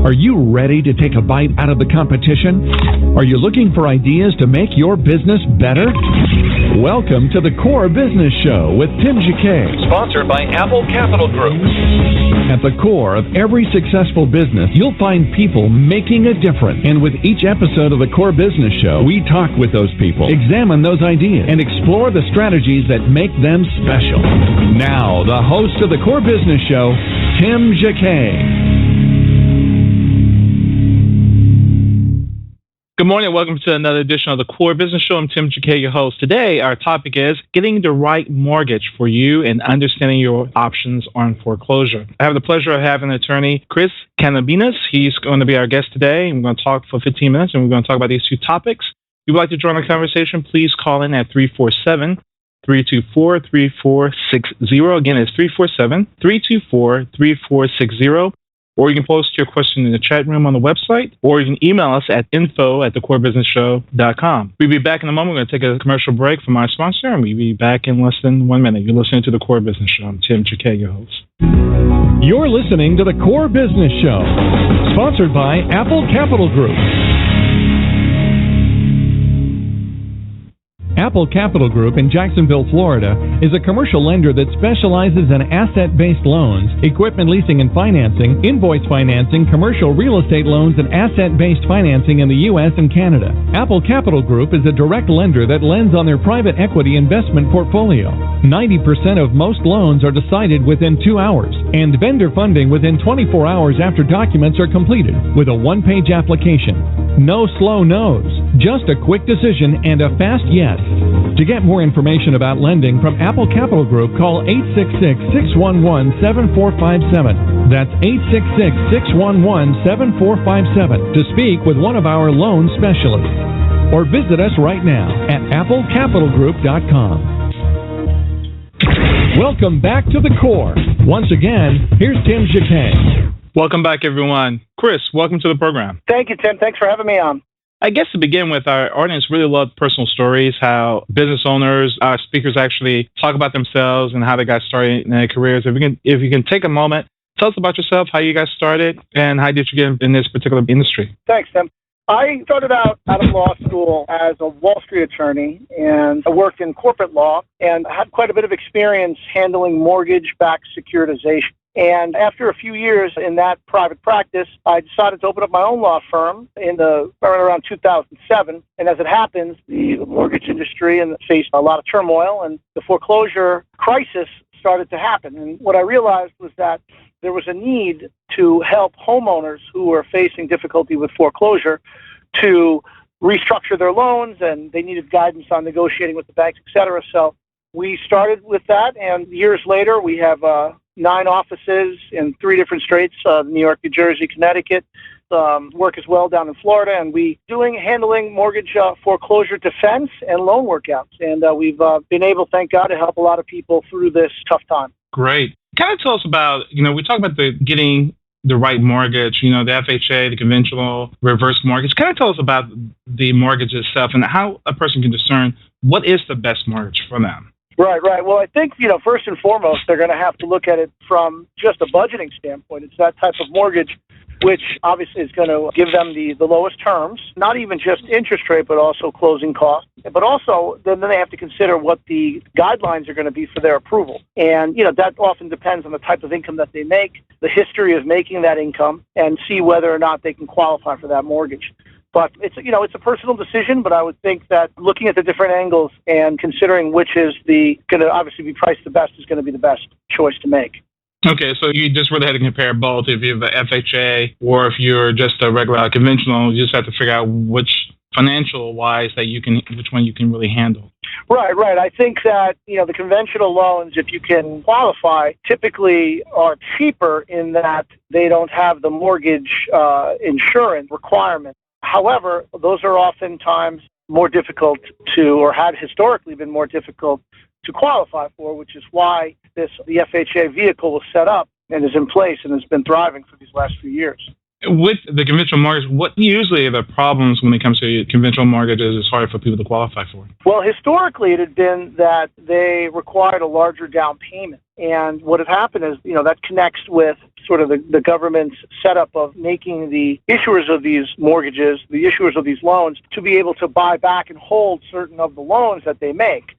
Are you ready to take a bite out of the competition? Are you looking for ideas to make your business better? Welcome to the Core Business Show with Tim Jacquet, sponsored by Apple Capital Group. At the core of every successful business, you'll find people making a difference. And with each episode of the Core Business Show, we talk with those people, examine those ideas, and explore the strategies that make them special. Now, the host of the Core Business Show, Tim Jacquet. Good morning and welcome to another edition of the Core Business Show. I'm Tim Jacquet, your host. Today, our topic is getting the right mortgage for you and understanding your options on foreclosure. I have the pleasure of having attorney Chris Canabinas. He's going to be our guest today. We're going to talk for 15 minutes and we're going to talk about these two topics. If you'd like to join the conversation, please call in at 347-324-3460. Again, it's 347-324-3460. Or you can post your question in the chat room on the website, or you can email us at info@thecorebusinessshow.com. We'll be back in a moment. We're going to take a commercial break from our sponsor, and we'll be back in less than 1 minute. You're listening to The Core Business Show. I'm Tim Jacquet, your host. You're listening to The Core Business Show, sponsored by Apple Capital Group. Apple Capital Group in Jacksonville, Florida, is a commercial lender that specializes in asset-based loans, equipment leasing and financing, invoice financing, commercial real estate loans, and asset-based financing in the U.S. and Canada. Apple Capital Group is a direct lender that lends on their private equity investment portfolio. 90% of most loans are decided within 2 hours, and vendor funding within 24 hours after documents are completed, with a one-page application. No slow no's, just a quick decision and a fast yes. To get more information about lending from Apple Capital Group, call 866-611-7457. That's 866-611-7457 to speak with one of our loan specialists. Or visit us right now at applecapitalgroup.com. Welcome back to the Core. Once again, here's Tim Jacquet. Welcome back, everyone. Chris, welcome to the program. Thank you, Tim. Thanks for having me on. I guess to begin with, our audience really love personal stories, how business owners, our speakers actually talk about themselves and how they got started in their careers. If you can take a moment, tell us about yourself, how you got started, and how did you get in this particular industry? Thanks, Tim. I started out of law school as a Wall Street attorney, and I worked in corporate law and had quite a bit of experience handling mortgage-backed securitization. And after a few years in that private practice, I decided to open up my own law firm around 2007. And as it happens, the mortgage industry faced a lot of turmoil, and the foreclosure crisis started to happen. And what I realized was that there was a need to help homeowners who were facing difficulty with foreclosure to restructure their loans, and they needed guidance on negotiating with the banks, et cetera. So we started with that, and years later, we have 9 offices in 3 different states, New York, New Jersey, Connecticut, work as well down in Florida, and we handling mortgage foreclosure defense and loan workouts. And we've been able, thank God, to help a lot of people through this tough time. Great. Kind of tell us about, we talk about getting the right mortgage, the FHA, the conventional reverse mortgage. Kind of tell us about the mortgage itself and how a person can discern what is the best mortgage for them. Right. Well, I think, first and foremost, they're going to have to look at it from just a budgeting standpoint. It's that type of mortgage which obviously is going to give them the lowest terms, not even just interest rate, but also closing costs. But also, then they have to consider what the guidelines are going to be for their approval. And, that often depends on the type of income that they make, the history of making that income, and see whether or not they can qualify for that mortgage. But it's a personal decision, but I would think that looking at the different angles and considering which is going to obviously be priced the best is going to be the best choice to make. Okay, so you just really had to compare both. If you have an FHA or if you're just a regular conventional, you just have to figure out which financial-wise which one you can really handle. Right. I think that, the conventional loans, if you can qualify, typically are cheaper in that they don't have the mortgage insurance requirement. However, those are oftentimes more difficult or had historically been more difficult to qualify for, which is why the FHA vehicle was set up and is in place and has been thriving for these last few years. With the conventional mortgage, what usually are the problems when it comes to conventional mortgages it's hard for people to qualify for? Well, historically it had been that they required a larger down payment. And what had happened is, that connects with sort of the government's setup of making the issuers of these mortgages, the issuers of these loans, to be able to buy back and hold certain of the loans that they make.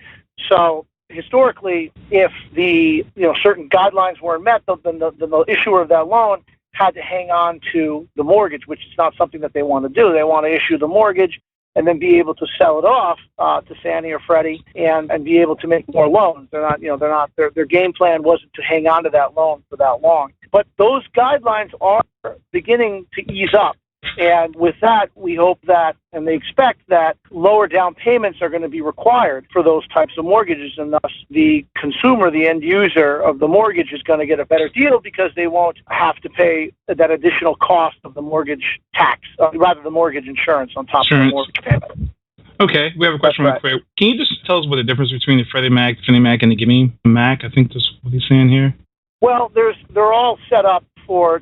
So historically, if the certain guidelines weren't met, then the issuer of that loan had to hang on to the mortgage, which is not something that they want to do. They want to issue the mortgage and then be able to sell it off to Fannie or Freddie and be able to make more loans. Their game plan wasn't to hang on to that loan for that long. But those guidelines are beginning to ease up. And with that, we hope that, and they expect that, lower down payments are going to be required for those types of mortgages, and thus the consumer, the end user of the mortgage, is going to get a better deal because they won't have to pay that additional cost of the mortgage tax, rather the mortgage insurance on top of the mortgage payment. Okay, we have a question real quick. Can you just tell us what the difference between the Freddie Mac, Fannie Mac, and the Gimme Mac? I think that's what he's saying here. Well, they're all set up for,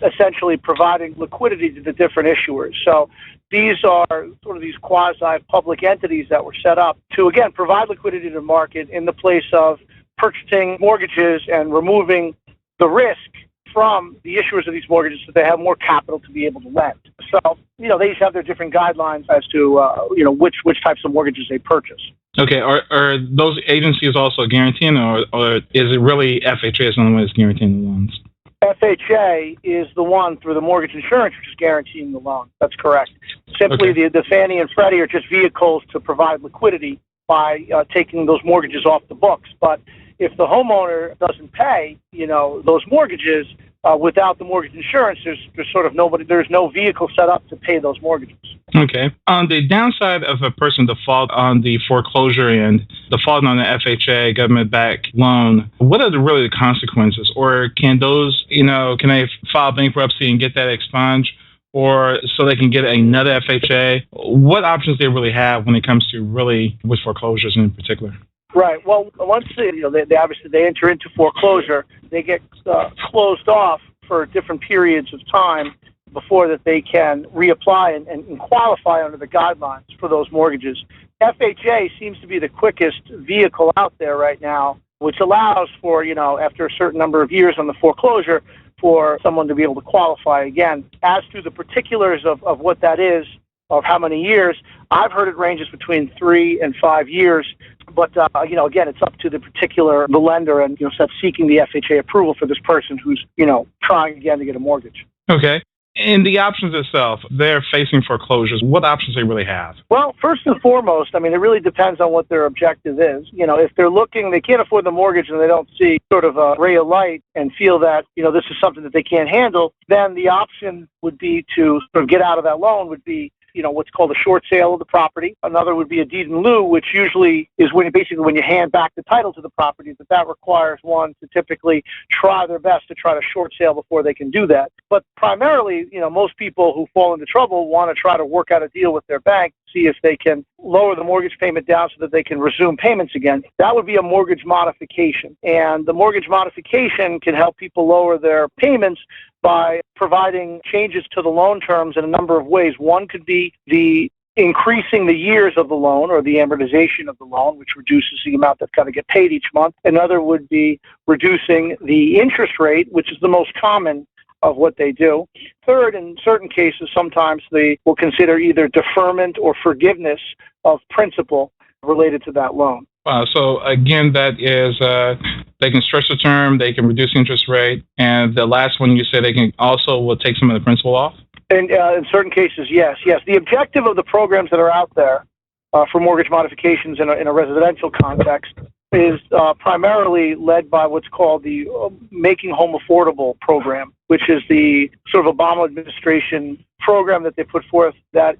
essentially providing liquidity to the different issuers. So these are sort of these quasi-public entities that were set up to, again, provide liquidity to the market in the place of purchasing mortgages and removing the risk from the issuers of these mortgages so they have more capital to be able to lend. So, they each have their different guidelines as to, which types of mortgages they purchase. Okay, are those agencies also guaranteeing, or is it really FHA is the only one that's guaranteeing the loans? FHA is the one through the mortgage insurance which is guaranteeing the loan. That's correct. Simply, okay. The Fannie and Freddie are just vehicles to provide liquidity by taking those mortgages off the books. But if the homeowner doesn't pay, those mortgages without the mortgage insurance, there's no vehicle set up to pay those mortgages. Okay. On the downside of a person default on the foreclosure and defaulting on the FHA government-backed loan, what are the consequences? Or can can they file bankruptcy and get that expunged? Or so they can get another FHA? What options they really have when it comes to with foreclosures in particular? Right. Well, once they obviously they enter into foreclosure, they get closed off for different periods of time before that they can reapply and qualify under the guidelines for those mortgages. FHA seems to be the quickest vehicle out there right now, which allows for, after a certain number of years on the foreclosure, for someone to be able to qualify again. As to the particulars of what that is, of how many years, I've heard it ranges between 3 and 5 years. But, again, it's up to the lender and, seeking the FHA approval for this person who's, trying again to get a mortgage. Okay. And the options itself, they're facing foreclosures. What options they really have? Well, first and foremost, it really depends on what their objective is. If they're looking, they can't afford the mortgage and they don't see sort of a ray of light and feel that, this is something that they can't handle, then the option would be to sort of get out of that loan would be, what's called a short sale of the property. Another would be a deed in lieu, which usually is when you hand back the title to the property, that requires one to typically try their best to try to short sale before they can do that. But primarily, most people who fall into trouble want to try to work out a deal with their bank, see if they can lower the mortgage payment down so that they can resume payments again. That would be a mortgage modification. And the mortgage modification can help people lower their payments by providing changes to the loan terms in a number of ways. One could be the increasing the years of the loan or the amortization of the loan, which reduces the amount that's got to get paid each month. Another would be reducing the interest rate, which is the most common of what they do. Third, in certain cases, sometimes they will consider either deferment or forgiveness of principal related to that loan. Wow. So again, that is, they can stretch the term, they can reduce interest rate, and the last one you said they can will take some of the principal off? And in certain cases, yes. The objective of the programs that are out there for mortgage modifications in a residential context is primarily led by what's called the Making Home Affordable program, which is the sort of Obama administration program that they put forth that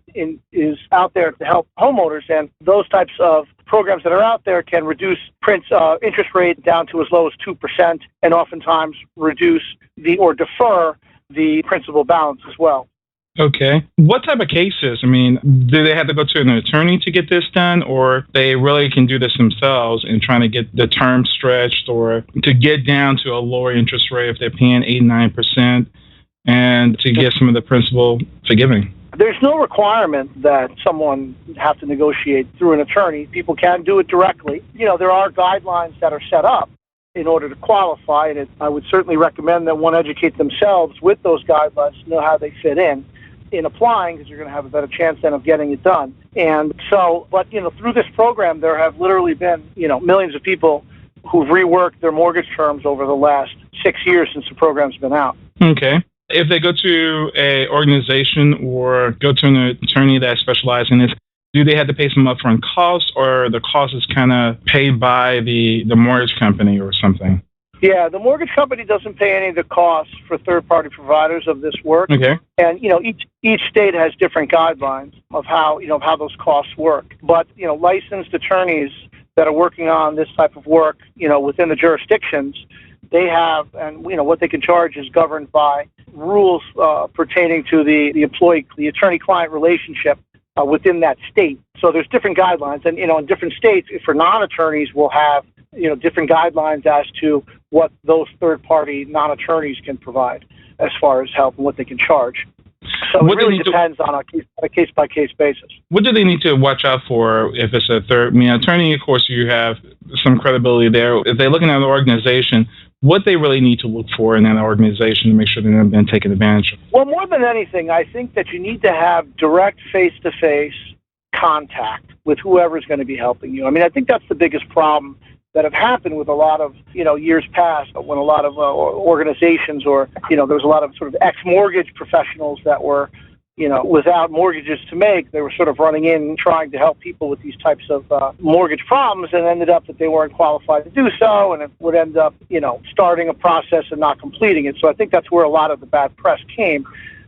is out there to help homeowners. And those types of programs that are out there can reduce interest rate down to as low as 2% and oftentimes reduce or defer the principal balance as well. Okay. What type of cases? Do they have to go to an attorney to get this done, or they really can do this themselves and trying to get the term stretched or to get down to a lower interest rate if they're paying 8-9% and to get some of the principal forgiving? There's no requirement that someone have to negotiate through an attorney. People can do it directly. There are guidelines that are set up. in order to qualify. And I would certainly recommend that one educate themselves with those guidelines to know how they fit in applying, because you're going to have a better chance then of getting it done. And so, but, through this program, there have literally been, millions of people who've reworked their mortgage terms over the last 6 years since the program's been out. Okay. If they go to a organization or go to an attorney that specializes in this, do they have to pay some upfront costs, or the cost is kind of paid by the mortgage company or something? Yeah, the mortgage company doesn't pay any of the costs for third-party providers of this work. Okay. And each state has different guidelines of how those costs work. But licensed attorneys that are working on this type of work, within the jurisdictions, they have, and what they can charge is governed by rules pertaining to the attorney-client relationship within that state. So there's different guidelines, and in different states, for non-attorneys, will have different guidelines as to what those third-party non-attorneys can provide as far as help and what they can charge. So it really depends on a case-by-case basis. What do they need to watch out for if it's a third? Attorney, of course, you have some credibility there. If they're looking at an organization, what they really need to look for in that organization to make sure they're not being taken advantage of? Well, more than anything, I think that you need to have direct face-to-face contact with whoever's going to be helping you. I think that's the biggest problem that have happened with a lot of, years past, when a lot of organizations, or, there was a lot of sort of ex-mortgage professionals that were, without mortgages to make. They were sort of running in and trying to help people with these types of mortgage problems, and ended up that they weren't qualified to do so, and it would end up, starting a process and not completing it. So I think that's where a lot of the bad press came.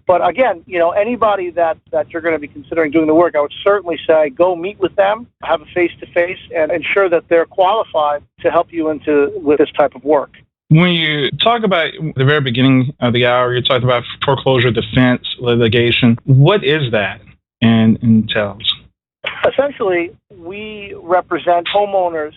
But again, anybody that you're going to be considering doing the work, I would certainly say go meet with them, have a face-to-face, and ensure that they're qualified to help you with this type of work. When you talk about the very beginning of the hour, you talked about foreclosure defense litigation. What is that and entails? Essentially, we represent homeowners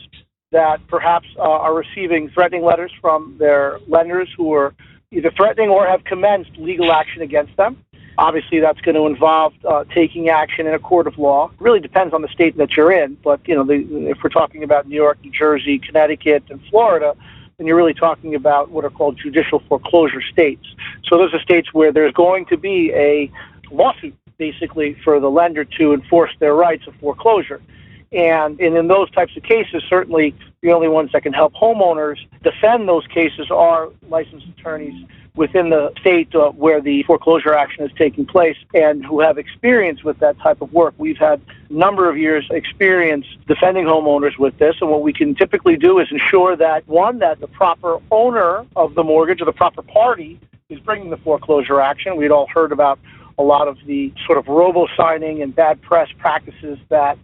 that perhaps are receiving threatening letters from their lenders who are either threatening or have commenced legal action against them. Obviously, that's going to involve taking action in a court of law. It really depends on the state that you're in, but if we're talking about New York, New Jersey, Connecticut, and Florida, then you're really talking about what are called judicial foreclosure states. So those are states where there's going to be a lawsuit, basically, for the lender to enforce their rights of foreclosure. And in those types of cases, certainly the only ones that can help homeowners defend those cases are licensed attorneys within the state where the foreclosure action is taking place and who have experience with that type of work. We've had a number of years experience defending homeowners with this, and what we can typically do is ensure that, one, that the proper owner of the mortgage or the proper party is bringing the foreclosure action. We'd all heard about a lot of the sort of robo-signing and bad practices that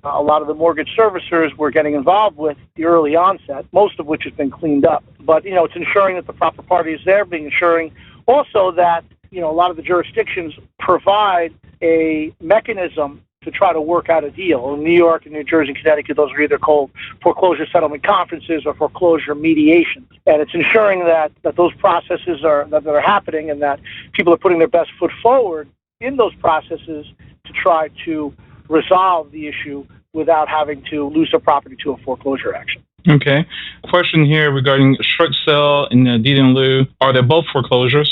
a lot of the mortgage servicers were getting involved with the early onset, most of which has been cleaned up. But, it's ensuring that the proper party is there, ensuring also that, a lot of the jurisdictions provide a mechanism to try to work out a deal. In New York and New Jersey and Connecticut, those are either called foreclosure settlement conferences or foreclosure mediation. And it's ensuring that those processes are happening and that people are putting their best foot forward in those processes to try to resolve the issue without having to lose their property to a foreclosure action. Okay. Question here regarding short sale and deed in lieu. Are they both foreclosures?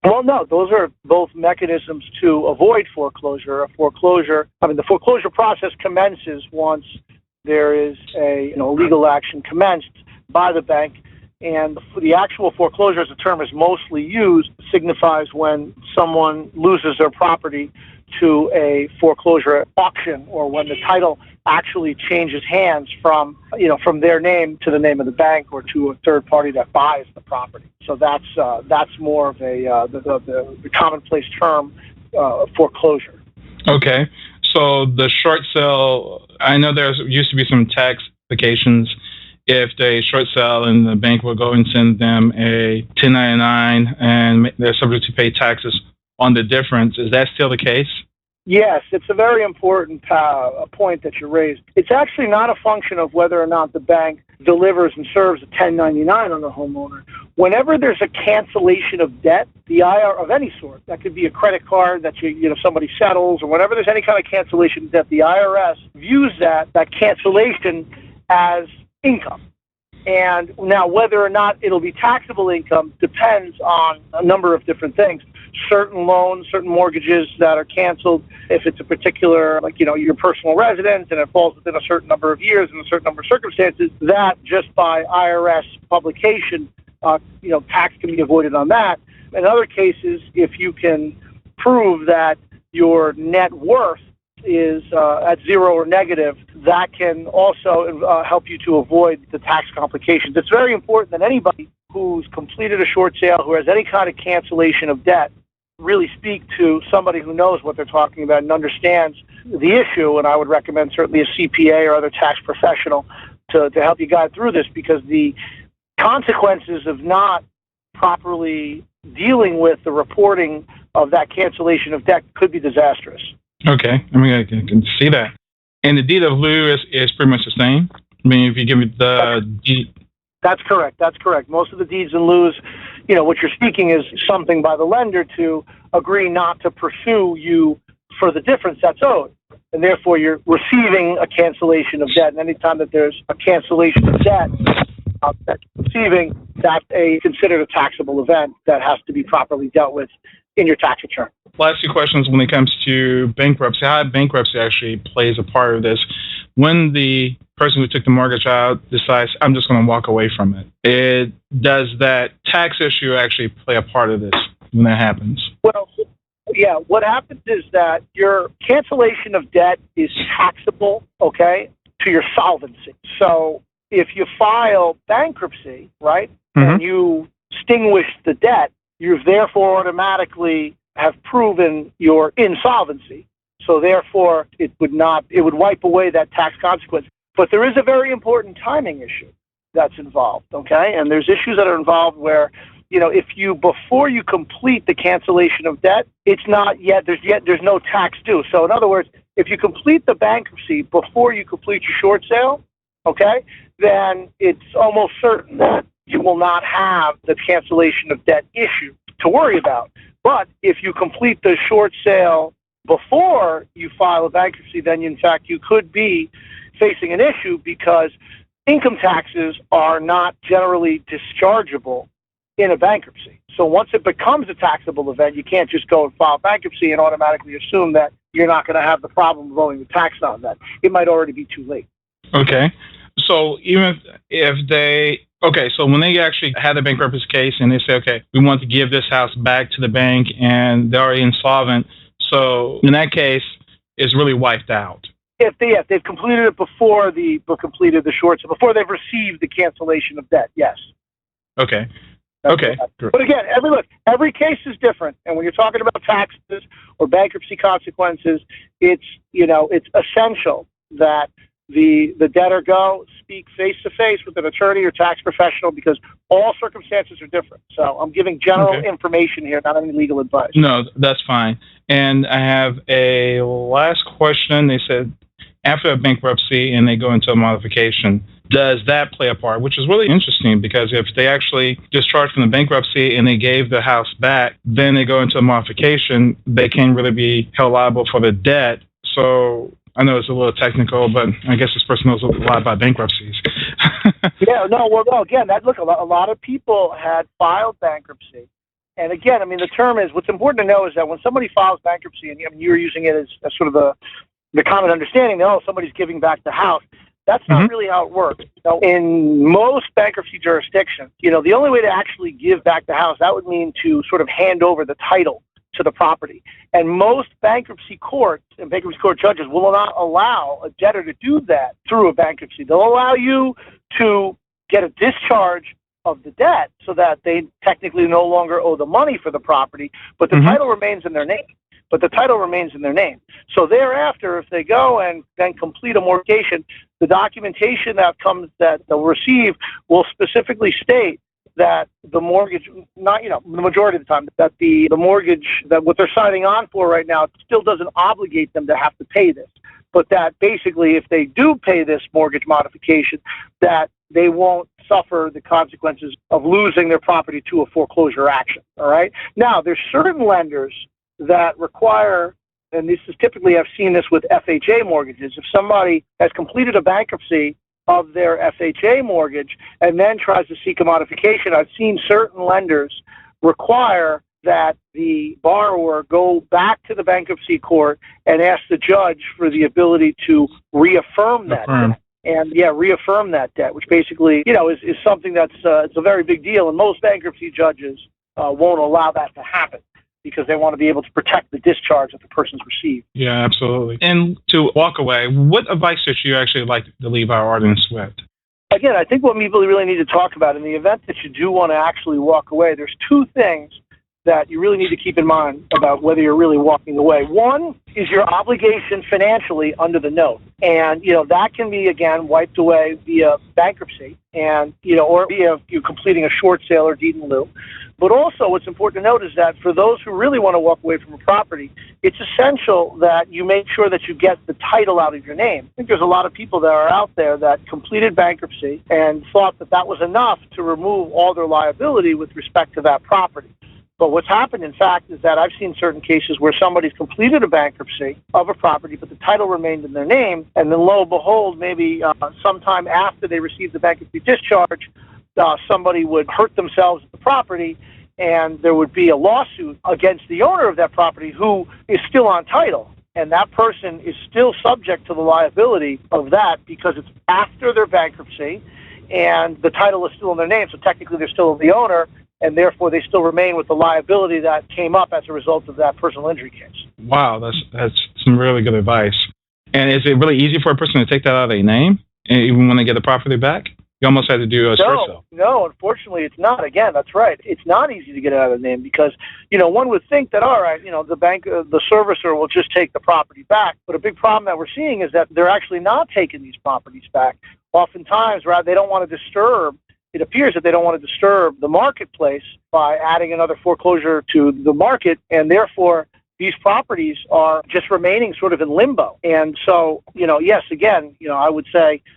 Well, no, those are both mechanisms to avoid foreclosure. The foreclosure process commences once there is a legal action commenced by the bank. And the actual foreclosure, as the term is mostly used, signifies when someone loses their property to a foreclosure auction, or when the title actually changes hands from their name to the name of the bank or to a third party that buys the property. So that's more of the commonplace term, foreclosure. Okay. So the short sale, I know there used to be some tax implications if they short sell and the bank will go and send them a 1099 and they're subject to pay taxes on the difference. Is that still the case? Yes, it's a very important point that you raised. It's actually not a function of whether or not the bank delivers and serves a 1099 on the homeowner. Whenever there's a cancellation of debt, the IR of any sort, that could be a credit card that somebody settles, or whenever there's any kind of cancellation of debt, the IRS views that cancellation as income. And now whether or not it'll be taxable income depends on a number of different things. Certain loans, certain mortgages that are canceled, if it's a particular, like, your personal residence and it falls within a certain number of years and a certain number of circumstances, that just by IRS publication, tax can be avoided on that. In other cases, if you can prove that your net worth is at zero or negative, that can also help you to avoid the tax complications. It's very important that anybody who's completed a short sale, who has any kind of cancellation of debt, really speak to somebody who knows what they're talking about and understands the issue. And I would recommend certainly a CPA or other tax professional to help you guide through this, because the consequences of not properly dealing with the reporting of that cancellation of debt could be disastrous. Okay, I can see that. And the deed of lieu is pretty much the same? I mean, if you give me the deed... That's correct. Most of the deeds in lieus, what you're seeking is something by the lender to agree not to pursue you for the difference that's owed. And therefore, you're receiving a cancellation of debt. And anytime that there's a cancellation of debt that you're receiving, that's considered a taxable event that has to be properly dealt with in your tax return. Last two questions when it comes to bankruptcy. How bankruptcy actually plays a part of this. When the person who took the mortgage out decides, I'm just going to walk away from it, does that tax issue actually play a part of this when that happens? Well, yeah, what happens is that your cancellation of debt is taxable, to your solvency. So if you file bankruptcy, right, and you extinguish the debt, you therefore automatically have proven your insolvency. So therefore, it would wipe away that tax consequence. But there is a very important timing issue that's involved, And there's issues that are involved where, before you complete the cancellation of debt, it's not yet, there's no tax due. So in other words, if you complete the bankruptcy before you complete your short sale, then it's almost certain that you will not have the cancellation of debt issue to worry about. But if you complete the short sale before you file a bankruptcy, then in fact you could be facing an issue, because income taxes are not generally dischargeable in a bankruptcy. So once it becomes a taxable event, you can't just go and file bankruptcy and automatically assume that you're not going to have the problem of owing the tax on that. It might already be too late. Okay. So even if they... Okay, so when they actually had a bankruptcy case and they say, okay, we want to give this house back to the bank and they're already insolvent, so in that case, it's really wiped out. If they've completed it before completed the short, so before they've received the cancellation of debt, yes. Okay. But again, every case is different, and when you're talking about taxes or bankruptcy consequences, it's essential that the debtor go speak face to face with an attorney or tax professional, because all circumstances are different. So I'm giving general information here, not any legal advice. No, that's fine. And I have a last question. They said after a bankruptcy and they go into a modification, does that play a part? Which is really interesting, because if they actually discharged from the bankruptcy and they gave the house back, then they go into a modification, they can't really be held liable for the debt. So I know it's a little technical, but I guess this person knows a lot about bankruptcies. Again, a lot of people had filed bankruptcy. And again, the term is, what's important to know is that when somebody files bankruptcy, and you're using it as sort of the common understanding that, somebody's giving back the house. That's not really how it works. In most bankruptcy jurisdictions, the only way to actually give back the house, that would mean to sort of hand over the title to the property. And most bankruptcy courts and bankruptcy court judges will not allow a debtor to do that through a bankruptcy. They'll allow you to get a discharge of the debt so that they technically no longer owe the money for the property, but the title remains in their name. So thereafter, if they go and then complete a mortgation, the documentation that they'll receive will specifically state that the mortgage, not, the majority of the time, that the mortgage, that what they're signing on for right now still doesn't obligate them to have to pay this. But that basically, if they do pay this mortgage modification, that they won't suffer the consequences of losing their property to a foreclosure action. All right. Now, there's certain lenders that require, and this is typically, I've seen this with FHA mortgages, if somebody has completed a bankruptcy of their FHA mortgage and then tries to seek a modification. I've seen certain lenders require that the borrower go back to the bankruptcy court and ask the judge for the ability to reaffirm that debt. And reaffirm that debt, which basically, is something that's it's a very big deal. And most bankruptcy judges won't allow that to happen because they want to be able to protect the discharge that the person's received. Yeah, absolutely. And to walk away, what advice would you actually like to leave our audience with? Again, I think what people really need to talk about in the event that you do want to actually walk away, there's two things that you really need to keep in mind about whether you're really walking away. One is your obligation financially under the note. And, that can be, again, wiped away via bankruptcy and, or via you completing a short sale or deed in lieu. But also what's important to note is that for those who really want to walk away from a property, it's essential that you make sure that you get the title out of your name. I think there's a lot of people that are out there that completed bankruptcy and thought that that was enough to remove all their liability with respect to that property. But what's happened, in fact, is that I've seen certain cases where somebody's completed a bankruptcy of a property, but the title remained in their name, and then lo and behold, maybe sometime after they received the bankruptcy discharge, somebody would hurt themselves at the property, and there would be a lawsuit against the owner of that property who is still on title. And that person is still subject to the liability of that because it's after their bankruptcy, and the title is still in their name, so technically they're still the owner, and therefore they still remain with the liability that came up as a result of that personal injury case. Wow, that's some really good advice. And is it really easy for a person to take that out of their name, and even when they get the property back? You almost had to do a short sale. No, unfortunately it's not. Again, that's right. It's not easy to get it out of the name because, one would think that, all right, the servicer will just take the property back. But a big problem that we're seeing is that they're actually not taking these properties back. Oftentimes, they don't want to disturb. It appears that they don't want to disturb the marketplace by adding another foreclosure to the market, and therefore these properties are just remaining sort of in limbo. And so, yes, again, I would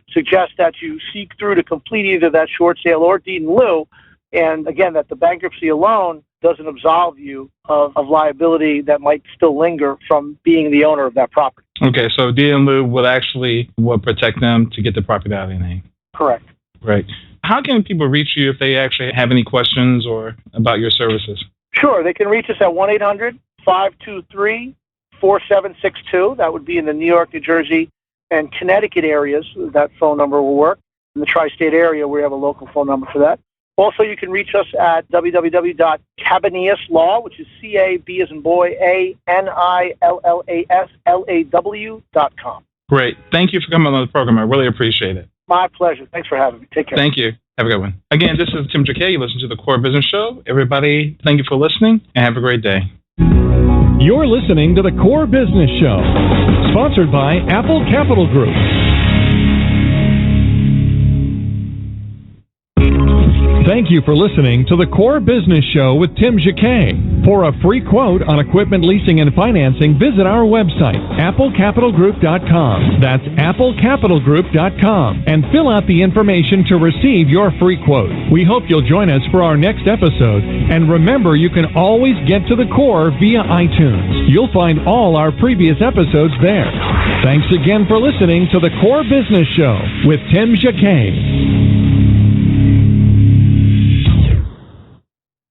suggest that you seek through to complete either that short sale or deed in lieu, and again, that the bankruptcy alone doesn't absolve you of liability that might still linger from being the owner of that property. Okay, so deed in lieu will protect them to get the property out of their name. Correct. Right. How can people reach you if they actually have any questions or about your services? Sure. They can reach us at 1-800-523-4762. That would be in the New York, New Jersey, and Connecticut areas. That phone number will work. In the tri-state area, we have a local phone number for that. Also, you can reach us at www.cabanillaslaw, which is C-A-B as in boy, ANILLASLAW.com. Great. Thank you for coming on the program. I really appreciate it. My pleasure. Thanks for having me. Take care. Thank you. Have a good one. Again, this is Tim Jacquet. You listen to the Core Business Show. Everybody, thank you for listening, and have a great day. You're listening to the Core Business Show, sponsored by Apple Capital Group. Thank you for listening to the Core Business Show with Tim Jacquet. For a free quote on equipment leasing and financing, visit our website, applecapitalgroup.com. That's applecapitalgroup.com, and fill out the information to receive your free quote. We hope you'll join us for our next episode, and remember, you can always get to the Core via iTunes. You'll find all our previous episodes there. Thanks again for listening to the Core Business Show with Tim Jacquet.